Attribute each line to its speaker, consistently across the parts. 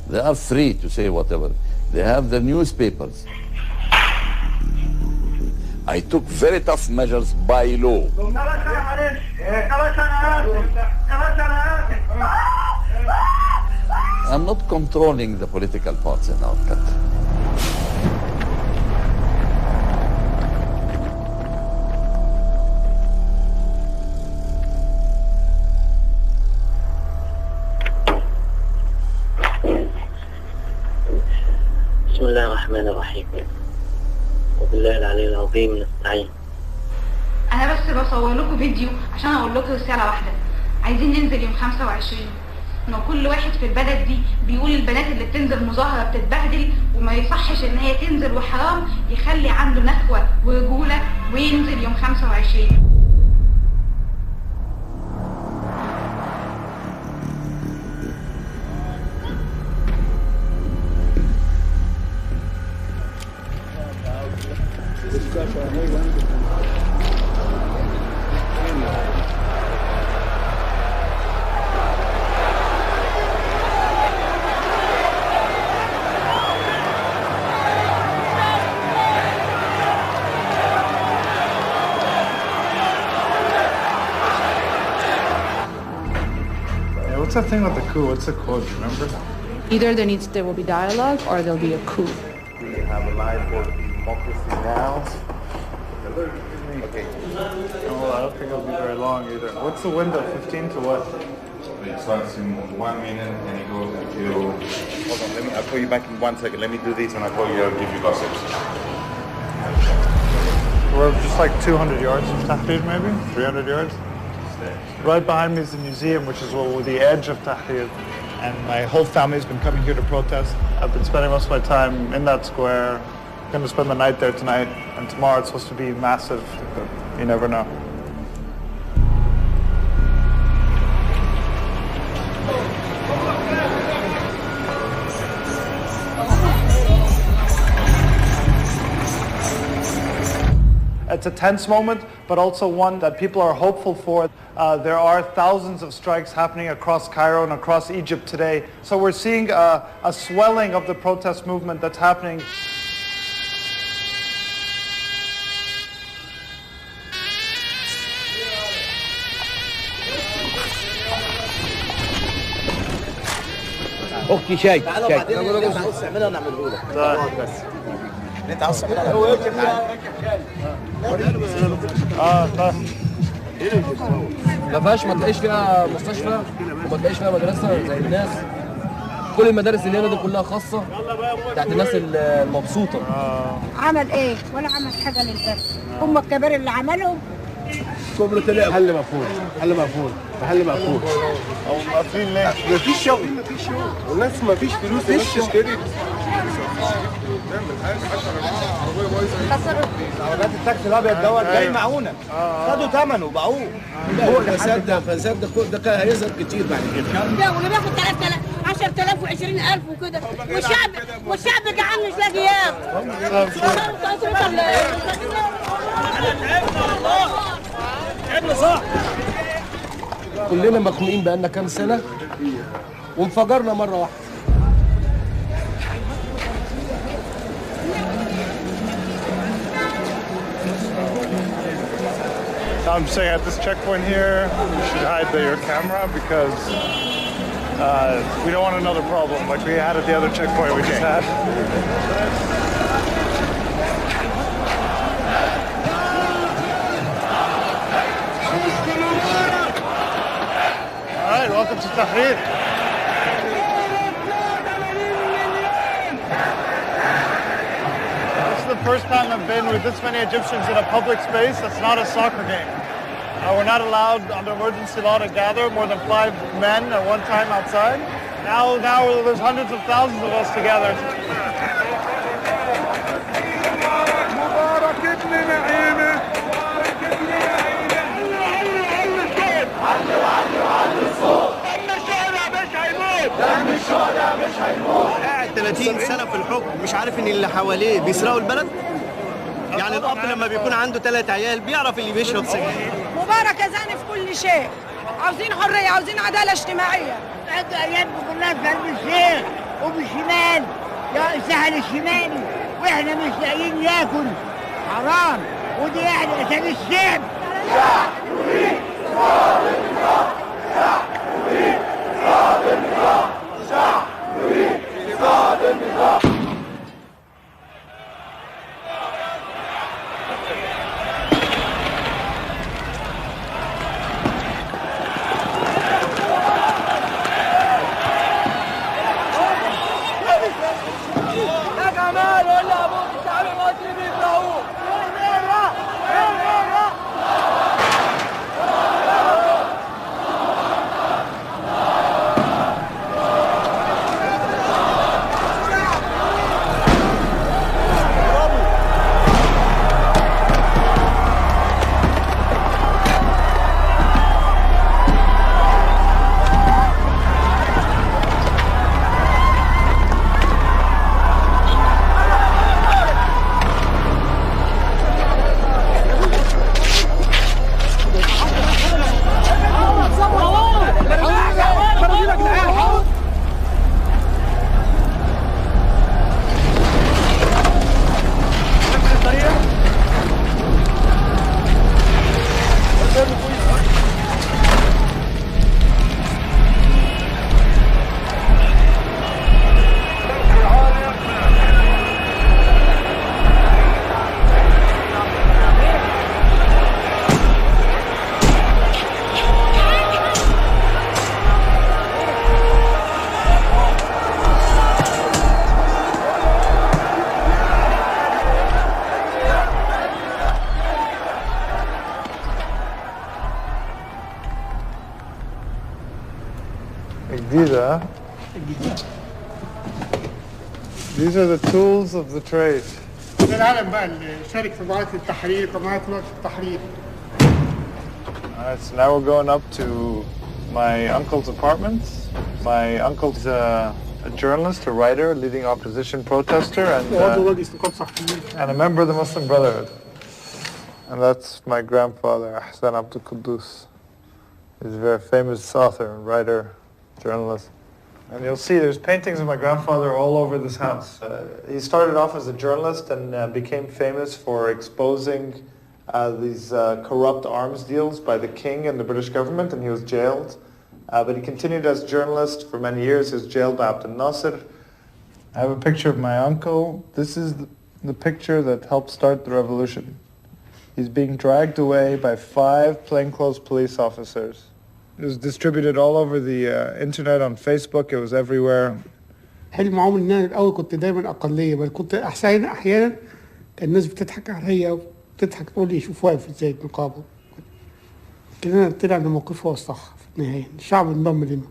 Speaker 1: They are free to say whatever. They have the newspapers. I took very tough measures by law. I'm not controlling the political parts in our country.
Speaker 2: بسم الله الرحمن الرحيم وبالله العلي العظيم نستعين.
Speaker 3: انا بس بصور لكم فيديو عشان اقول لكم رساله واحده. عايزين ننزل يوم 25 انه كل واحد في البلد دي بيقول البنات اللي بتنزل مظاهره بتتبهدل وما يصحش ان هي تنزل وحرام، يخلي عنده نخوه ورجوله وينزل يوم 25.
Speaker 4: What's that thing with the coup? What's the code? Remember?
Speaker 5: Either there will be dialogue or there'll be a coup.
Speaker 4: We have a line for democracy now. Okay. Oh, I don't think it'll be very long either. What's the window? 15 to what?
Speaker 6: It starts in 1 minute and it goes until... Hold on, I'll call you back in 1 second. Let me do this and I'll call you, I'll give you gossips.
Speaker 4: We're just like 200 yards from Tahrir, maybe? 300 yards? Right behind me is the museum, which is the edge of Tahrir. And my whole family's been coming here to protest. I've been spending most of my time in that square. I'm going to spend the night there tonight. And tomorrow it's supposed to be massive, but you never know. It's a tense moment, but also one that people are hopeful for. There are thousands of strikes happening across Cairo and across Egypt today. So we're seeing a swelling of the protest movement that's happening.
Speaker 7: اختي شاي عاوز تعملها نعمله لك بس انت عاوز تعملها هو يركب
Speaker 8: ما فيهاش، ما تلاقيش فيها مستشفى وما تلاقيش فيها مدرسه زي الناس. كل المدارس اللي هنا دي كلها خاصه بتاعت الناس المبسوطه.
Speaker 9: عمل ايه ولا عمل حاجه للبلد. هم الكبار اللي عملهم
Speaker 7: حل مقفول حل مقفول محل مقفول.
Speaker 4: او مقفلين ليه؟
Speaker 7: مفيش شغل والناس مفيش فلوس الناس تشتري. عربيات التاكسي الابيض دوت جاي معونه خدوا ثمنه وباعوه. هو فساد ده كان هيظهر كتير بعد كده.
Speaker 9: ده واللي بياخد 3000 10000 و20000 وكده والشعب جعان مش لاقي ياكل.
Speaker 8: كلنا مخنوقين بقالنا كام سنه وانفجرنا مره واحده.
Speaker 4: I'm saying at this checkpoint here, you should hide your camera because we don't want another problem like we had at the other checkpoint we just had. All right, welcome to Tahrir. This is the first time I've been with this many Egyptians in a public space that's not a soccer game. We're not allowed under emergency law to gather more than 5 men at one time outside. Now there's hundreds of thousands of us together.
Speaker 7: قاعد 30 سنة في الحكم مش عارف ان اللي حواليه بيسرقوا البلد. يعني
Speaker 10: يعني الاب لما بيكون عنده 3 عيال بيعرف اللي بيشرب سجاير.
Speaker 9: مبارك اذان في كل شيء، عاوزين حريه، عاوزين عداله اجتماعيه.
Speaker 11: عنده ايامكم كلها في قلب الشيخ وبالشمال يا الساحل الشمالي، واحنا مش لاقيين ناكل، حرام. ودي يعني عشان الشعب. شعب يريد صعب النظام، شعب يريد صعب النظام، شعب يريد صعب النظام.
Speaker 4: These are the tools of the trade.
Speaker 12: ده العالم بقى اللي شارك في معاهدة التحرير ومعاهدة وقت التحرير.
Speaker 4: So now we're going up to my uncle's apartment. My uncle's a journalist, a writer, leading opposition protester, and a member of the Muslim Brotherhood. And that's my grandfather, Ahsan Abdul Quddus. He's a very famous author and writer, journalist. And you'll see there's paintings of my grandfather all over this house. He started off as a journalist and became famous for exposing these corrupt arms deals by the king and the British government, and he was jailed. But he continued as journalist for many years. He was jailed by Abdel Nasser. I have a picture of my uncle. This is the picture that helped start the revolution. He's being dragged away by 5 plainclothes police officers. It was distributed all over the internet, on Facebook. It was everywhere.
Speaker 12: حلم عمري ان انا الاول كنت دايما اقليه، بل كنت احيانا كان الناس بتضحك عليا وبتضحك تقول لي شوف واقف ازاي بنقابه. لكن انا طلع ان موقفه هو الصح في النهايه، الشعب انضم لنا.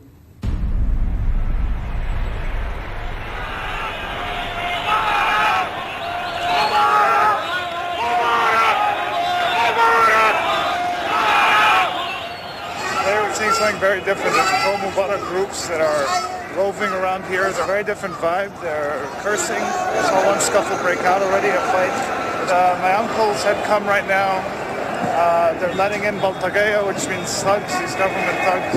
Speaker 4: Something very different. There's pro-Mubarak groups that are roving around here. It's a very different vibe. They're cursing. I saw one scuffle break out already, a fight. My uncles had come right now. They're letting in Baltagaya, which means thugs, these government thugs.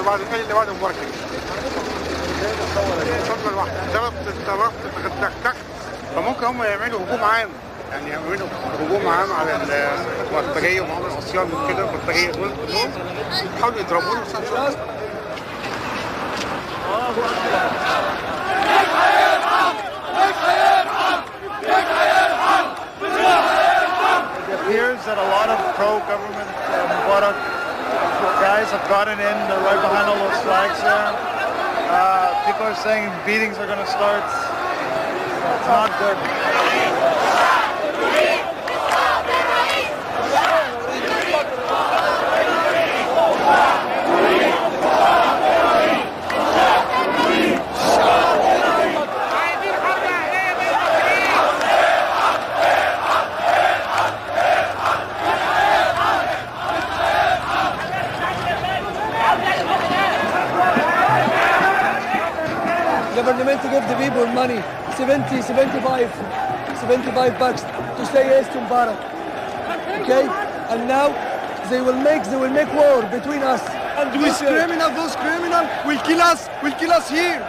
Speaker 12: بعد الحاجة اللي بعد مبارك اتفضل واحد ضربت فممكن هم يعملوا هجوم عام، يعني يعملوا هجوم عام على البلطجية ومعامل العصيان وكده. البلطجية دول كلهم يحاولوا يضربوني بس
Speaker 4: It appears that a lot of pro-government Mubarak guys have gotten in. They're right behind all those flags there. People are saying beatings are going to start. It's not good.
Speaker 8: going to give the people money, 75 bucks to say yes to Mubarak. Okay? And now they will make war between us.
Speaker 10: And those criminals will kill us here.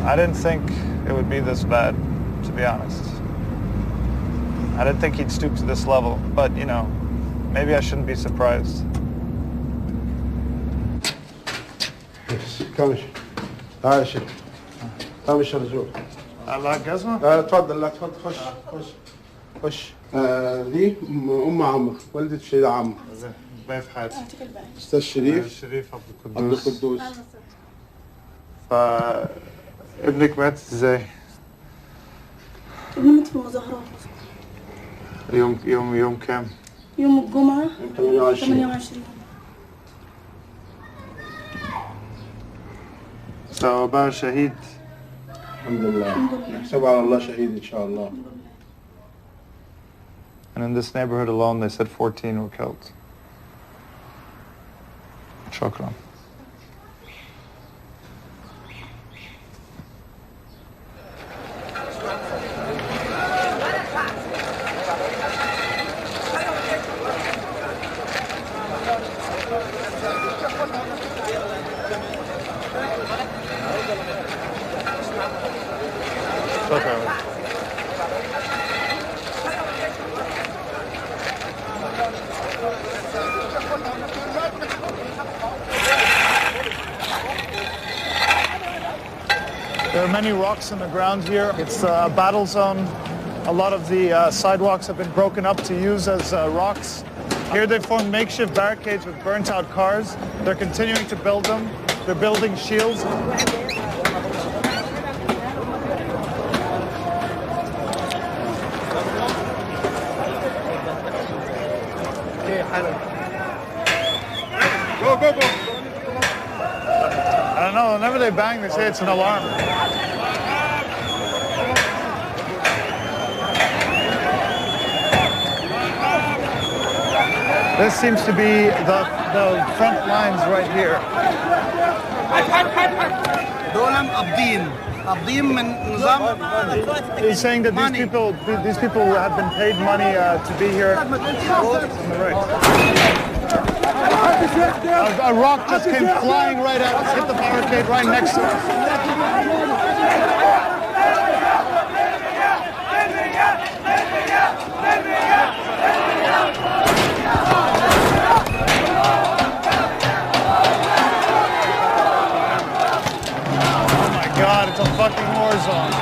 Speaker 4: I didn't think it would be this bad, to be honest. I didn't think he'd stoop to this level, but, you know, maybe I shouldn't be surprised.
Speaker 13: كمش تعال شيل كمش رجوع
Speaker 4: لا جزمة؟
Speaker 13: لا تفضل لا تفضل خش دي أم عمك والدة الشهيد عمك
Speaker 4: باقي في حياتي
Speaker 13: أستاذ شريف
Speaker 4: شريف
Speaker 13: عبد القدوس
Speaker 4: ابنك مات ازاي؟
Speaker 9: ابني مات في المظاهرات
Speaker 4: يوم كام؟
Speaker 9: يوم الجمعة 28
Speaker 4: سواء بقى شهيد
Speaker 13: الحمد لله نحسبه على الله شهيد إن شاء الله.
Speaker 4: And in this neighborhood alone they said 14 were killed. شكرا. There are many rocks on the ground here. It's a battle zone. A lot of the sidewalks have been broken up to use as rocks. Here they formed makeshift barricades with burnt out cars. They're continuing to build them. They're building shields.
Speaker 10: Go.
Speaker 4: I don't know, whenever they bang, they say it's an alarm. This seems to be the front lines right here. He's saying that these people have been paid money to be here. On the right. A rock just came flying right at us, hit the barricade right next to us. Oh my God, it's a fucking war zone.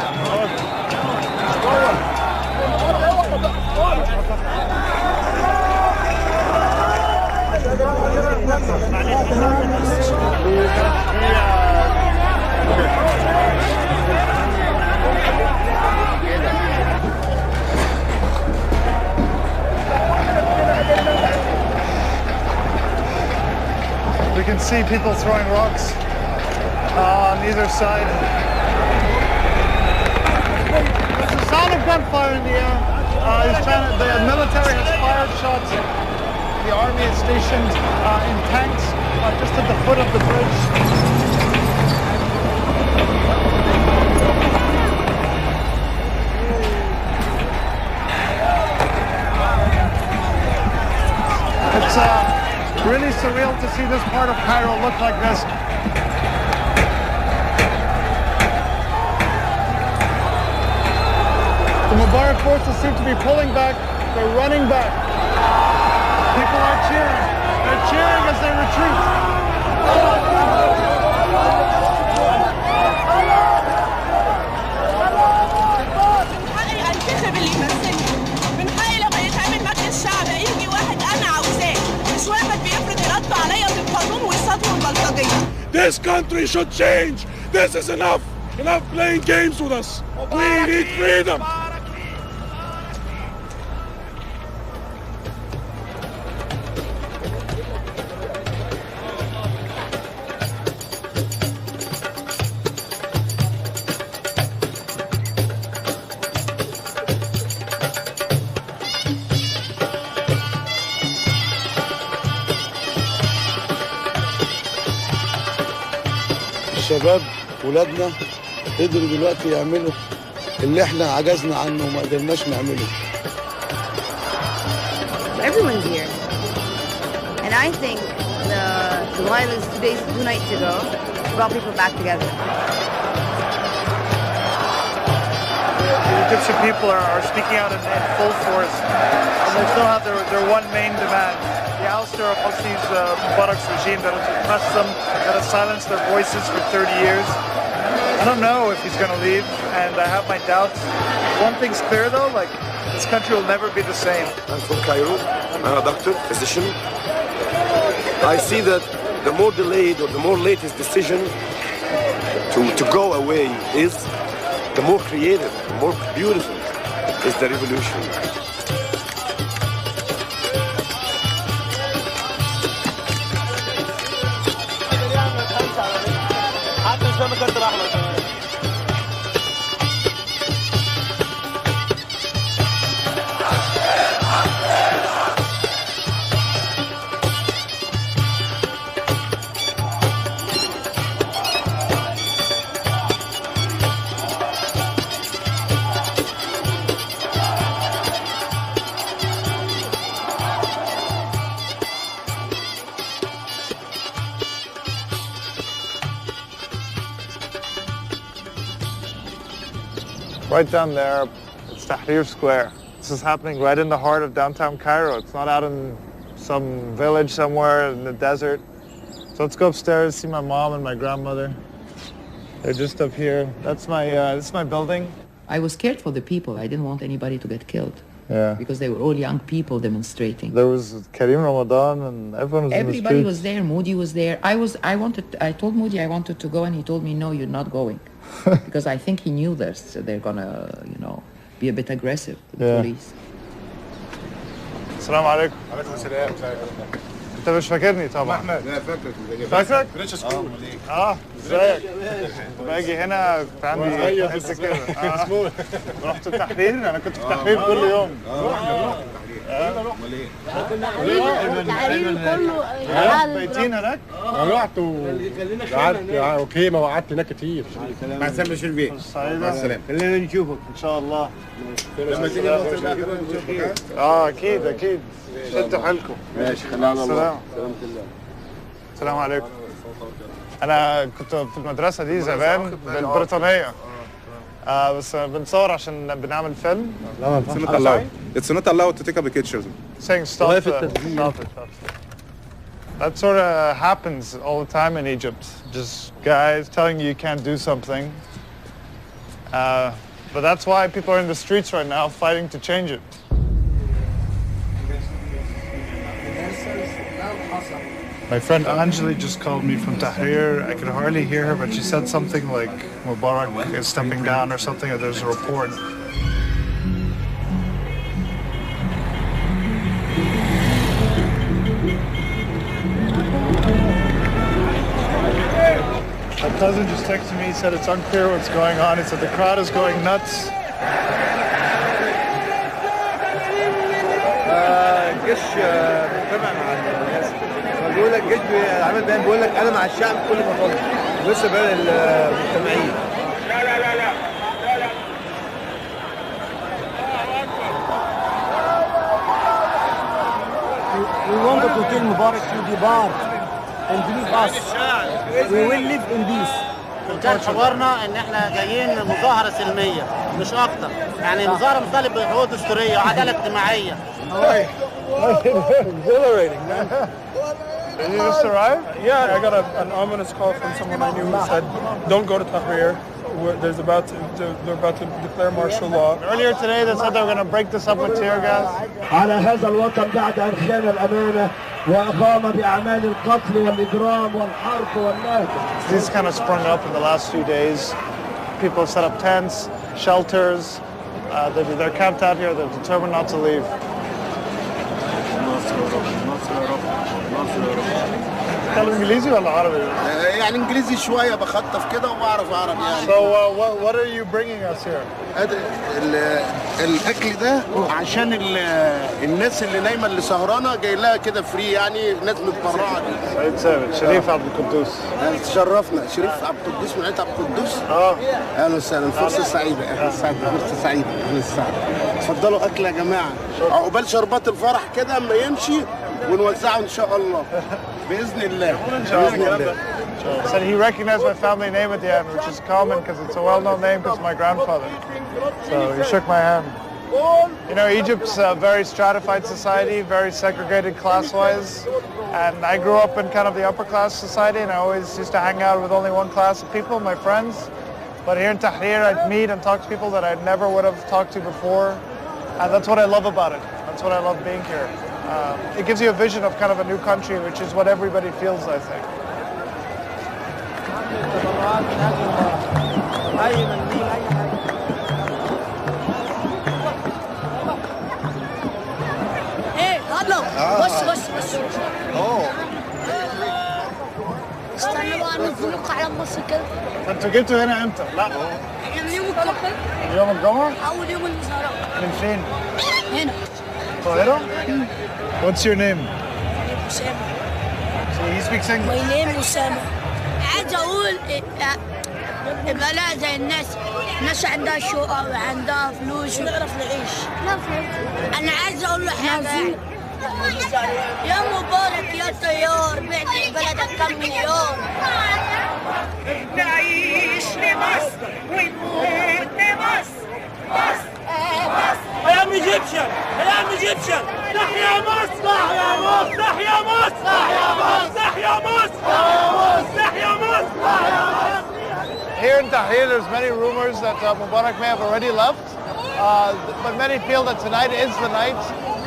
Speaker 4: We can see people throwing rocks on either side. There's a sound of gunfire in the air. The military has fired shots. The army is stationed in tanks just at the foot of the bridge. It's really surreal to see this part of Cairo look like this. The Mubarak forces seem to be pulling back. They're running back. People are cheering. They're cheering as they retreat.
Speaker 14: This country should change. This is enough. Enough playing games with us. We need freedom.
Speaker 15: الشباب ولادنا قدروا دلوقتي يعملوا اللي احنا عجزنا عنه وما قدرناش نعمله.
Speaker 16: Everyone's here, and I think the violence 2 nights ago brought people back together.
Speaker 4: The Egyptian people are speaking out in full force, and they still have their one main demand: the ouster of Hosni's Mubarak's regime that has oppressed them, that has silenced their voices for 30 years. I don't know if he's going to leave, and I have my doubts. One thing's clear, though, like, this country will never be the same.
Speaker 17: I'm from Cairo. I'm a doctor, physician. I see that the more delayed or the more late his decision to go away is, the more creative, the more beautiful is the revolution.
Speaker 4: Right down there, it's Tahrir Square. This is happening right in the heart of downtown Cairo. It's not out in some village somewhere in the desert. So let's go upstairs, see my mom and my grandmother. They're just up here. That's this is my building.
Speaker 18: I was scared for the people. I didn't want anybody to get killed.
Speaker 4: Yeah.
Speaker 18: Because they were all young people demonstrating.
Speaker 4: There was Karim Ramadan and everyone was in the
Speaker 18: Everybody
Speaker 4: streets.
Speaker 18: was there. Moody was there. I told Moody I wanted to go, and he told me, no, you're not going. Because I think he knew this. They're gonna, be a bit aggressive, the police.
Speaker 4: السلام عليكم.
Speaker 19: عليكم السلام.
Speaker 4: انت مش فاكرني طبعا.
Speaker 19: احمد لا فاكرك.
Speaker 4: فاكرك؟
Speaker 19: بريتش سكول.
Speaker 4: ازيك؟ باجي هنا كنت عندي حس كده. رحت التحرير، انا كنت في التحرير كل يوم.
Speaker 19: امال ايه؟
Speaker 4: بايتين هناك؟
Speaker 19: رحت وقعدت وخيمه وقعدت هناك كتير. مع السلامه شيل بيه. مع السلامه. خلينا نشوفك
Speaker 4: ان شاء الله.
Speaker 19: لما تيجي مصر بقى كده نشوفك.
Speaker 4: اكيد اكيد. شدوا حيلكم.
Speaker 19: ماشي خلينا على الله.
Speaker 4: سلامة الله. السلام عليكم. انا كنت في المدرسه دي زمان بالبريطانيه. بس بنصور عشان بنعمل فيلم.
Speaker 6: لا it's not allowed to take up pictures.
Speaker 4: Saying stop it. That sort of happens all the time in Egypt. Just guys telling you can't do something. But that's why people are in the streets right now fighting to change it. My friend Anjali just called me from Tahrir. I could hardly hear her, but she said something like Mubarak is stepping down or something, or there's a report. My cousin just texted me, he said it's unclear what's going on. He said the crowd is going nuts.
Speaker 7: الجيش مجتمع مع الناس. بيقول لك الجيش عامل بيان بيقول لك انا مع الشعب كل ما طلب. لسه بقى المجتمعين.
Speaker 11: We want to tell Mubarak to depart and leave us. We will live in peace.
Speaker 20: كان حوارنا ان احنا جايين مظاهره سلميه مش اكتر، يعني مظاهره بتطالب بحقوق دستوريه وعداله اجتماعيه.
Speaker 4: Exhilarating, man. Did you just arrive? Yeah, I got an ominous call from someone I knew who said, "Don't go to Tahrir. They're about to declare martial law." Earlier today, they said they were going to break this up with tear gas.
Speaker 11: على هذا الوطن بعد أن خان الأمانة وقام بأعمال القتل والإجرام والحرق والنهب.
Speaker 4: These kind of sprung up in the last few days. People have set up tents, shelters. They're camped out here. They're determined not to leave. تتكلم انجليزي ولا عربي؟
Speaker 15: يعني انجليزي شويه بخطف كده وبعرف عربي يعني.
Speaker 4: So what are you bringing us here?
Speaker 15: الاكل ده عشان الناس اللي نايمه اللي سهرانه جاي لها كده فري، يعني ناس متبرعه دي.
Speaker 4: سعيد ثابت، شريف عبد القدوس.
Speaker 15: تشرفنا. شريف عبد القدوس من عيله عبد القدوس. اهلا وسهلا، فرصه سعيده. اهلا وسهلا، فرصه سعيده. اهلا وسهلا. اتفضلوا اكل يا جماعه. عقبال شربات الفرح كده اما يمشي ونوزعه ان شاء الله باذن الله. باذن الله.
Speaker 4: Said he recognized my family name at the end, which is common because it's a well-known name because my grandfather. So he shook my hand. You know, Egypt's a very stratified society, very segregated class-wise, and I grew up in kind of the upper-class society, and I always used to hang out with only one class of people, my friends. But here in Tahrir, I'd meet and talk to people that I never would have talked to before, and that's what I love about it. That's what I love being here. It gives you a vision of kind of a new country, which is what everybody feels, I think.
Speaker 9: بص استنى بقى نفلوك على مصر كده.
Speaker 4: انتوا جيتوا هنا امتى؟ لا
Speaker 9: يوم الجمعة.
Speaker 4: يوم الجمعة؟
Speaker 9: أول يوم المظاهرات.
Speaker 4: من فين؟
Speaker 9: هنا.
Speaker 4: القاهرة؟ What's your name?
Speaker 9: أسامة.
Speaker 4: So he speaks English.
Speaker 9: My name أسامة. عايز أقول يبقى لا زي الناس عندها شقق وعندها فلوس ونعرف نعيش. أنا عايز أقول له حاجة. يا مبارك يا طيار بعت بلدك كم مليار.
Speaker 11: نعيش لمصر ونموت لمصر. مصر I am Egyptian. I am Egyptian. تحيا مصر. تحيا مصر. تحيا مصر. تحيا مصر. تحيا مصر. تحيا مصر.
Speaker 4: Here in Tahrir, there's many rumors that Mubarak may have already left, but many feel that tonight is the night,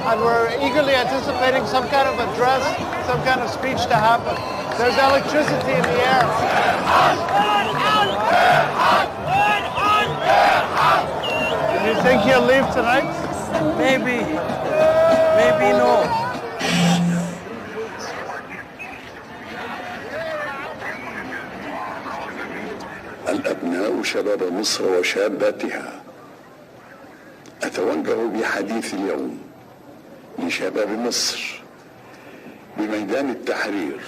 Speaker 4: and we're eagerly anticipating some kind of address, some kind of speech to happen. There's electricity in the air. Do you think he'll leave tonight?
Speaker 10: Maybe no.
Speaker 21: الأبناء شباب مصر وشاباتها، أتوجه بحديث اليوم لشباب مصر بميدان التحرير.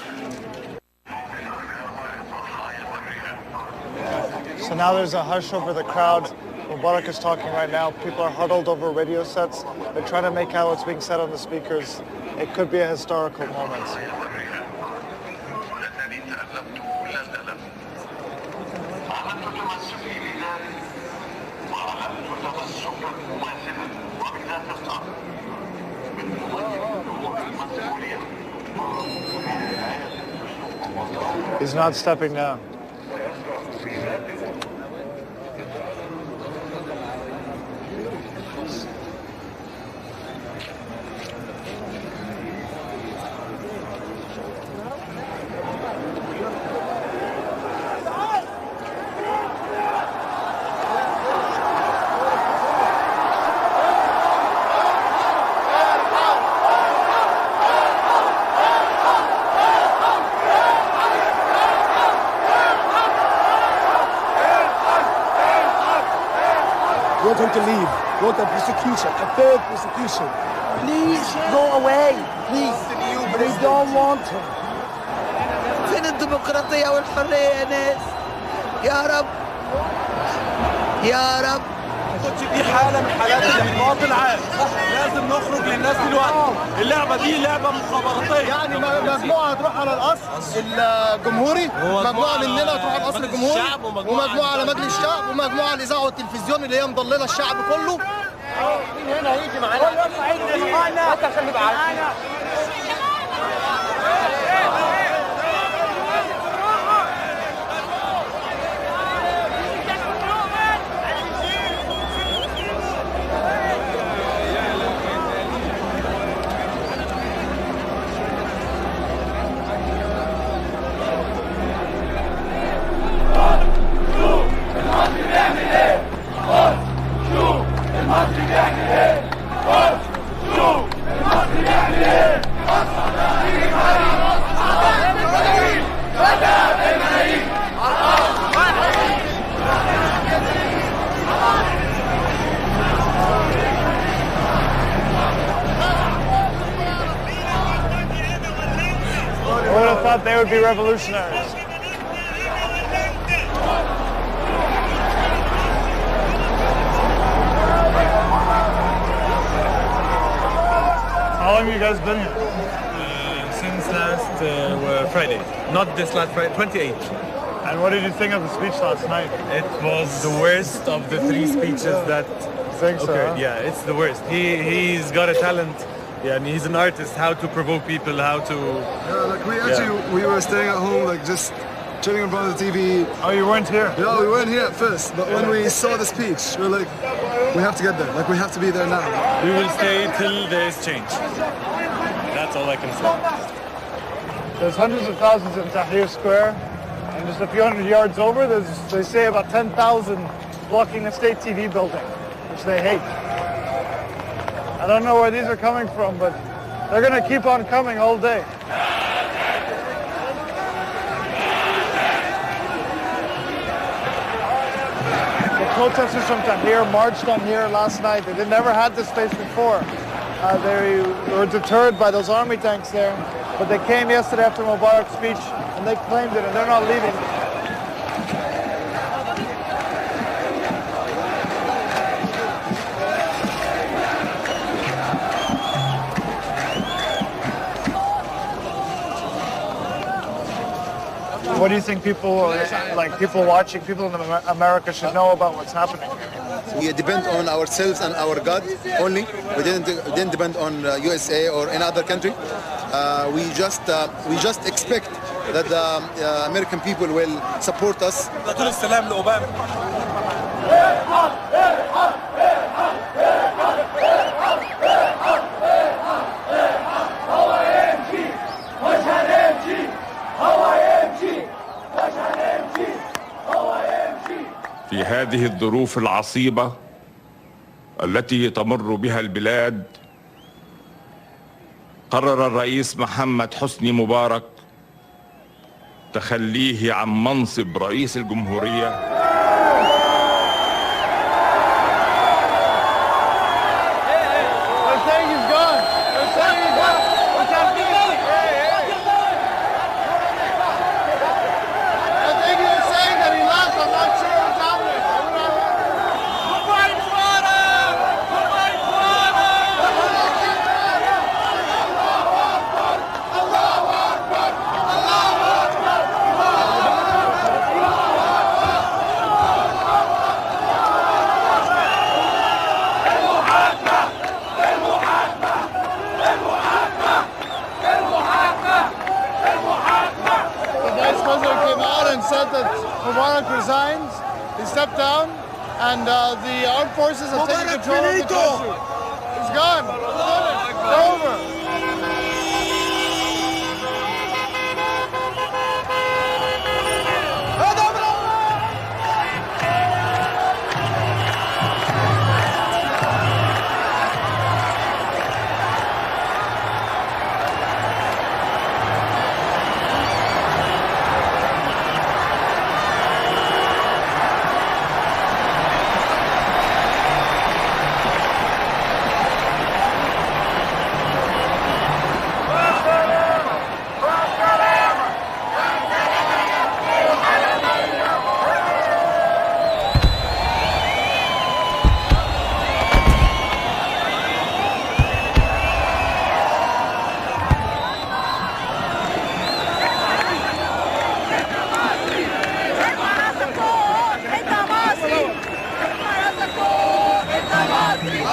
Speaker 4: So now there's a hush over the crowd. Mubarak is talking right now. People are huddled over radio sets. They're trying to make out what's being said on the speakers. It could be a historical moment. He's not stepping down.
Speaker 8: want him to leave. Want a persecution, a third persecution. Please go away. Please. We don't want him.
Speaker 1: فين الديمقراطية والحرية يا ناس؟ يا رب يا رب.
Speaker 10: دي حالة من حالات الإحباط العام. لازم نخرج للناس دلوقتي. اللعبة دي لعبة مخابراتية.
Speaker 19: يعني مجموعة تروح على القصر الجمهوري، مجموعة مننا تروح على القصر الجمهوري، ومجموعة على مجلس الشعب، ومجموعة على الإذاعة والتلفزيون اللي هي مضللة الشعب كله. مين هنا هيجي معانا؟ عشان نبقى عارفين.
Speaker 4: I would have thought they would be revolutionaries. How long have you guys been here?
Speaker 22: Since last Friday. Not this last Friday, 28th.
Speaker 4: And what did you think of the speech last night?
Speaker 22: It was the worst of the three speeches that
Speaker 4: think so,
Speaker 22: occurred.
Speaker 4: huh?
Speaker 22: Yeah, it's the worst. He's got a talent. Yeah, and he's an artist. How to provoke people, how to...
Speaker 23: Yeah, like we were staying at home, like just chilling in front of the TV.
Speaker 4: Oh, you weren't here?
Speaker 23: Yeah, we weren't here at first, but when we saw the speech, we were like, we have to get there. Like, we have to be there now.
Speaker 22: We will stay till there's change. That's all I can say.
Speaker 4: There's hundreds of thousands in Tahrir Square, and just a few hundred yards over, they say about 10,000 blocking the state TV building, which they hate. I don't know where these are coming from, but they're going to keep on coming all day. The protesters from Tahrir marched on here last night. They never had this space before. They were deterred by those army tanks there, but they came yesterday after Mubarak's speech, and they claimed it, and they're not leaving. What do you think people watching, people in America should know about what's happening?
Speaker 24: We depend on ourselves and our God only. We didn't depend on USA or any other country. We just expect that the American people will support us.
Speaker 25: في هذه الظروف العصيبة التي تمر بها البلاد، قرر الرئيس محمد حسني مبارك تخليه عن منصب رئيس الجمهورية.
Speaker 4: Said that Mubarak resigns, he stepped down, and the armed forces have taken control of the country. He's gone. It's over.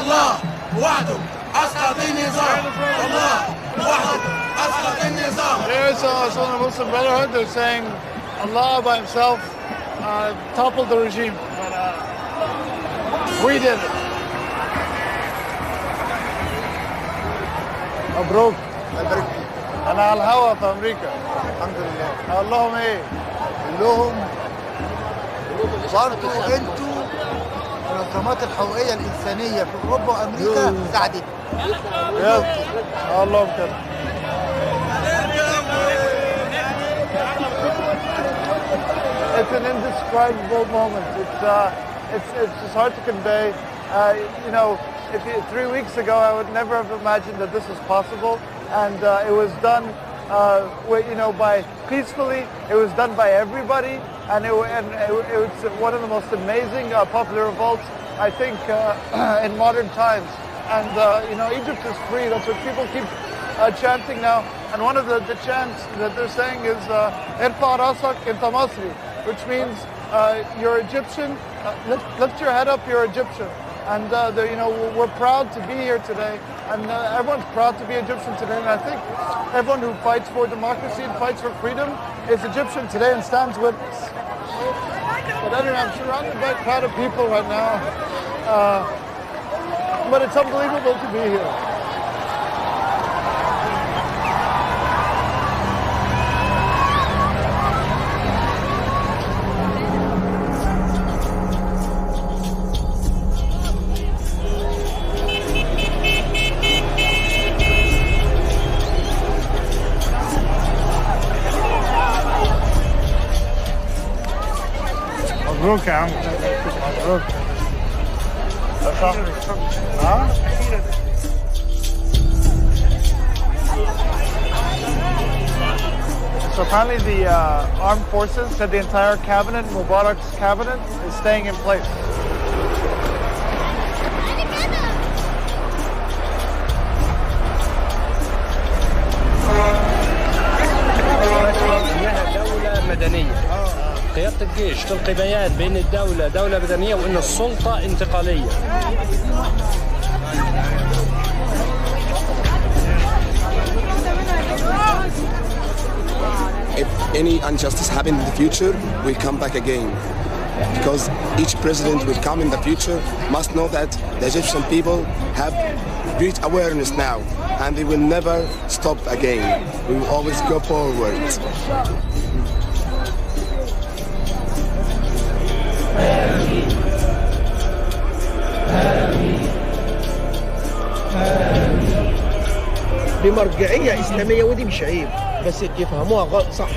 Speaker 10: الله وحده أسقط النظام الله وحده أسقط النظام.
Speaker 4: There's also the Muslim Brotherhood. They're saying Allah by himself toppled the regime. But we did it. مبروك. أنا على الهوا في أمريكا. الحمد لله. أقول لهم إيه؟
Speaker 19: أقول لهم برضه أنتوا المنظمات الحقوقية الإنسانية في أوروبا وأمريكا ساعدتنا.
Speaker 4: أقول لهم كده. It's an indescribable moment. It's just hard to convey. You know, 3 weeks ago, I would never have imagined that this was possible, and it was done, by peacefully. It was done by everybody, and it was one of the most amazing popular revolts, I think, in modern times. And Egypt is free. That's what people keep chanting now. And one of the chants that they're saying is "Irfa rasak inta Masri," which means you're Egyptian. Lift your head up. You're Egyptian. And we're proud to be here today, and everyone's proud to be Egyptian today. And I think everyone who fights for democracy and fights for freedom is Egyptian today and stands with us. But anyway, I'm surrounded by a crowd of people right now, but it's unbelievable to be here. مبروك يا عم مبروك صح ها So apparently the armed forces said the entire cabinet, Mubarak's cabinet, is staying in place.
Speaker 2: قيادة الجيش تلقي بيان بين الدولة دولة مدنية وإن السلطة انتقالية.
Speaker 17: If any injustice happens in the future, we'll come back again. Because each president will come in the future must know that the Egyptian people have great awareness now, and they will never stop again. We will always go forward.
Speaker 7: بمرجعية إسلامية، ودي مش عيب بس يفهموها صح.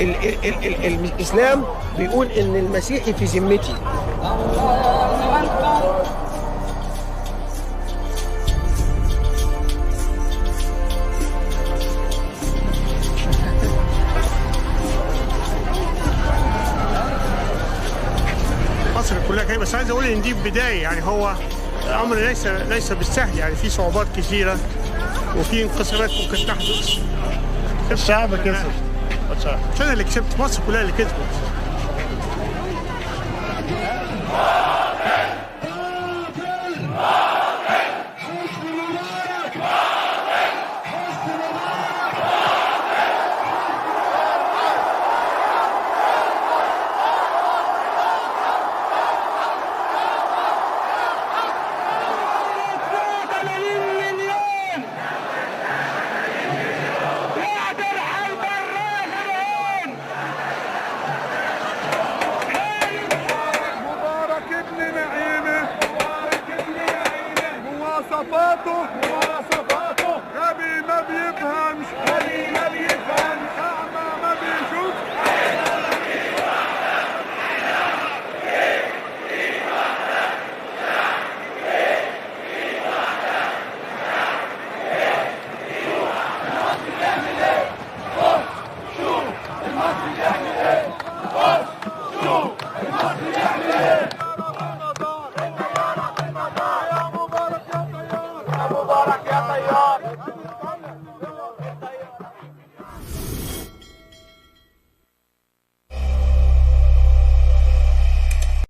Speaker 7: الإسلام بيقول إن المسيحي في ذمتي.
Speaker 3: مصر كلها كده، بس عايز أقول إن دي بداية، يعني هو الأمر ليس بالسهل، يعني في صعوبات كثيرة وفي انقسامات ممكن تحدث.
Speaker 4: الشعب كسب.
Speaker 3: مش أنا اللي كسبت، مصر كلها اللي كسبت.